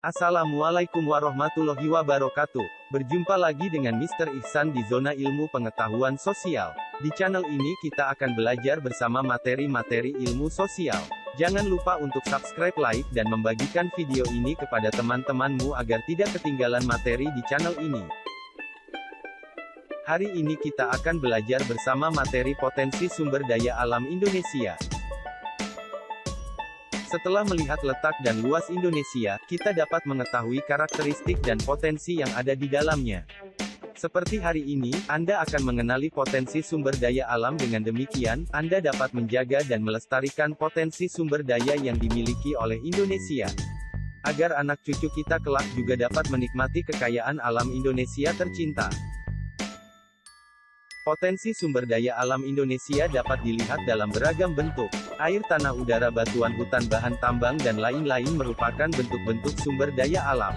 Assalamualaikum warahmatullahi wabarakatuh. Berjumpa lagi dengan Mr. Ihsan di Zona Ilmu Pengetahuan Sosial. Di channel ini kita akan belajar bersama materi-materi ilmu sosial. Jangan lupa untuk subscribe, like, dan membagikan video ini kepada teman-temanmu agar tidak ketinggalan materi di channel ini. Hari ini kita akan belajar bersama materi potensi sumber daya alam Indonesia. Setelah melihat letak dan luas Indonesia, kita dapat mengetahui karakteristik dan potensi yang ada di dalamnya. Seperti hari ini, Anda akan mengenali potensi sumber daya alam. Dengan demikian, Anda dapat menjaga dan melestarikan potensi sumber daya yang dimiliki oleh Indonesia. Agar anak cucu kita kelak juga dapat menikmati kekayaan alam Indonesia tercinta. Potensi sumber daya alam Indonesia dapat dilihat dalam beragam bentuk. Air, tanah, udara, batuan, hutan, bahan tambang, dan lain-lain merupakan bentuk-bentuk sumber daya alam.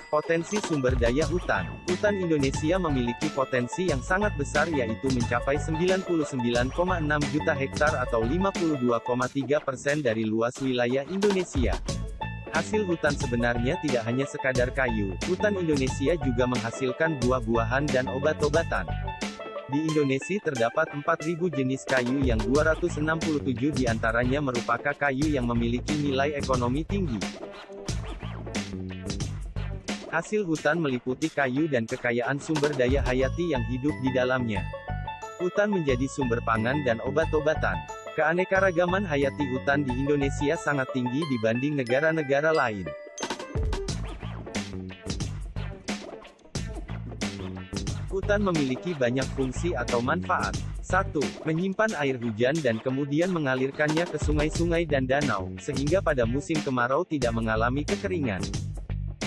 Potensi sumber daya hutan. Hutan Indonesia memiliki potensi yang sangat besar, yaitu mencapai 99,6 juta hektar atau 52,3% dari luas wilayah Indonesia. Hasil hutan sebenarnya tidak hanya sekadar kayu, hutan Indonesia juga menghasilkan buah-buahan dan obat-obatan. Di Indonesia terdapat 4.000 jenis kayu yang 267 diantaranya merupakan kayu yang memiliki nilai ekonomi tinggi. Hasil hutan meliputi kayu dan kekayaan sumber daya hayati yang hidup di dalamnya. Hutan menjadi sumber pangan dan obat-obatan. Keanekaragaman hayati hutan di Indonesia sangat tinggi dibanding negara-negara lain. Hutan memiliki banyak fungsi atau manfaat. 1. Menyimpan air hujan dan kemudian mengalirkannya ke sungai-sungai dan danau, sehingga pada musim kemarau tidak mengalami kekeringan.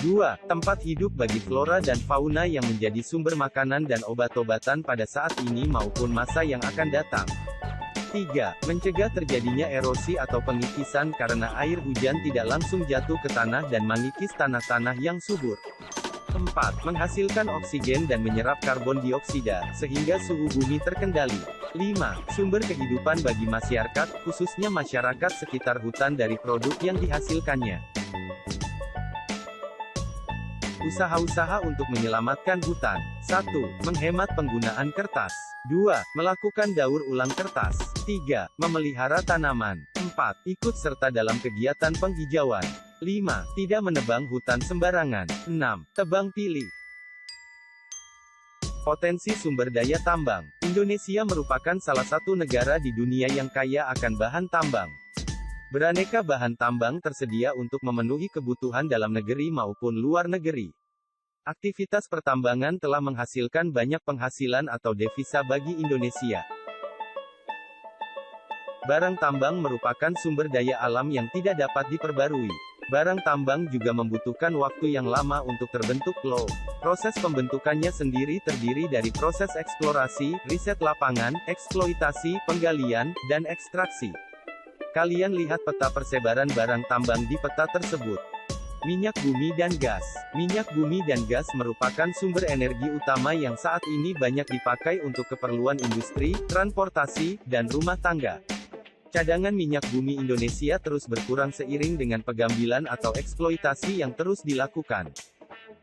2. Tempat hidup bagi flora dan fauna yang menjadi sumber makanan dan obat-obatan pada saat ini maupun masa yang akan datang. 3. Mencegah terjadinya erosi atau pengikisan karena air hujan tidak langsung jatuh ke tanah dan mengikis tanah-tanah yang subur. 4. Menghasilkan oksigen dan menyerap karbon dioksida, sehingga suhu bumi terkendali. 5. Sumber kehidupan bagi masyarakat, khususnya masyarakat sekitar hutan dari produk yang dihasilkannya. Usaha-usaha untuk menyelamatkan hutan. 1. Menghemat penggunaan kertas. 2. Melakukan daur ulang kertas. 3. Memelihara tanaman. 4. Ikut serta dalam kegiatan penghijauan. 5. Tidak menebang hutan sembarangan. 6. Tebang pilih. Potensi sumber daya tambang. Indonesia merupakan salah satu negara di dunia yang kaya akan bahan tambang. Beraneka bahan tambang tersedia untuk memenuhi kebutuhan dalam negeri maupun luar negeri. Aktivitas pertambangan telah menghasilkan banyak penghasilan atau devisa bagi Indonesia. Barang tambang merupakan sumber daya alam yang tidak dapat diperbarui. Barang tambang juga membutuhkan waktu yang lama untuk terbentuk loh. Proses pembentukannya sendiri terdiri dari proses eksplorasi, riset lapangan, eksploitasi, penggalian, dan ekstraksi. Kalian lihat peta persebaran barang tambang di peta tersebut. Minyak bumi dan gas. Minyak bumi dan gas merupakan sumber energi utama yang saat ini banyak dipakai untuk keperluan industri, transportasi, dan rumah tangga. Cadangan minyak bumi Indonesia terus berkurang seiring dengan pengambilan atau eksploitasi yang terus dilakukan.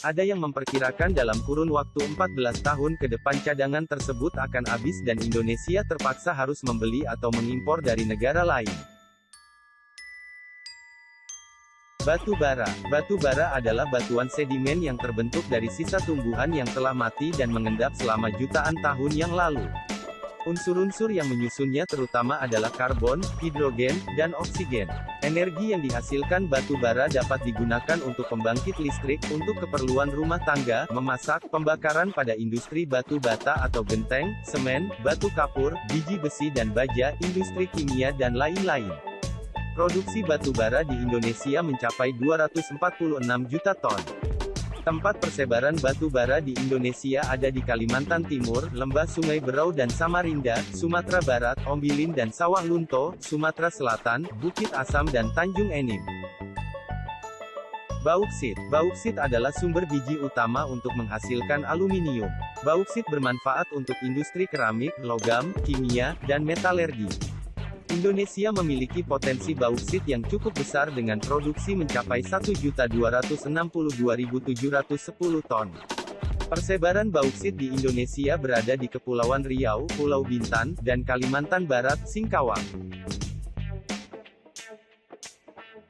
Ada yang memperkirakan dalam kurun waktu 14 tahun ke depan cadangan tersebut akan habis dan Indonesia terpaksa harus membeli atau mengimpor dari negara lain. Batu bara. Batu bara adalah batuan sedimen yang terbentuk dari sisa tumbuhan yang telah mati dan mengendap selama jutaan tahun yang lalu. Unsur-unsur yang menyusunnya terutama adalah karbon, hidrogen, dan oksigen. Energi yang dihasilkan batu bara dapat digunakan untuk pembangkit listrik, untuk keperluan rumah tangga, memasak, pembakaran pada industri batu bata atau genteng, semen, batu kapur, biji besi dan baja, industri kimia dan lain-lain. Produksi batu bara di Indonesia mencapai 246 juta ton. Tempat persebaran batu bara di Indonesia ada di Kalimantan Timur, Lembah Sungai Berau dan Samarinda, Sumatera Barat, Ombilin dan Sawah Lunto, Sumatera Selatan, Bukit Asam dan Tanjung Enim. Bauksit. Bauksit adalah sumber biji utama untuk menghasilkan aluminium. Bauksit bermanfaat untuk industri keramik, logam, kimia, dan metalergi. Indonesia memiliki potensi bauksit yang cukup besar dengan produksi mencapai 1.262.710 ton. Persebaran bauksit di Indonesia berada di Kepulauan Riau, Pulau Bintan, dan Kalimantan Barat, Singkawang.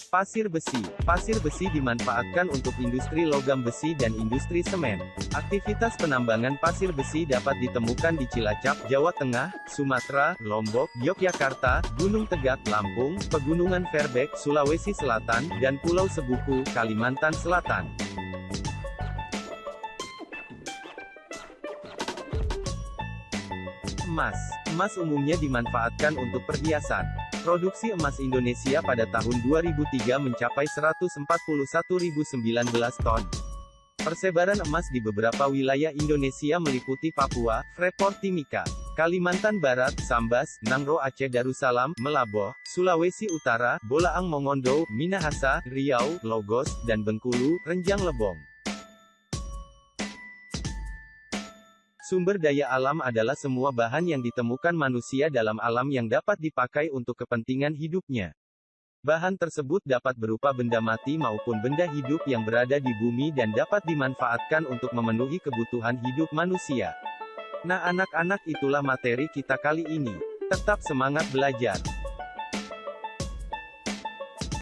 Pasir besi. Pasir besi dimanfaatkan untuk industri logam besi dan industri semen. Aktivitas penambangan pasir besi dapat ditemukan di Cilacap, Jawa Tengah, Sumatera, Lombok, Yogyakarta, Gunung Tegak, Lampung, Pegunungan Fairbank, Sulawesi Selatan, dan Pulau Sebuku, Kalimantan Selatan. Emas. Emas umumnya dimanfaatkan untuk perhiasan. Produksi emas Indonesia pada tahun 2003 mencapai 141.019 ton. Persebaran emas di beberapa wilayah Indonesia meliputi Papua, Freeport Timika, Kalimantan Barat, Sambas, Nangro Aceh Darussalam, Melaboh, Sulawesi Utara, Bolaang Mongondo, Minahasa, Riau, Logos, dan Bengkulu, Renjang Lebong. Sumber daya alam adalah semua bahan yang ditemukan manusia dalam alam yang dapat dipakai untuk kepentingan hidupnya. Bahan tersebut dapat berupa benda mati maupun benda hidup yang berada di bumi dan dapat dimanfaatkan untuk memenuhi kebutuhan hidup manusia. Nah anak-anak, itulah materi kita kali ini. Tetap semangat belajar.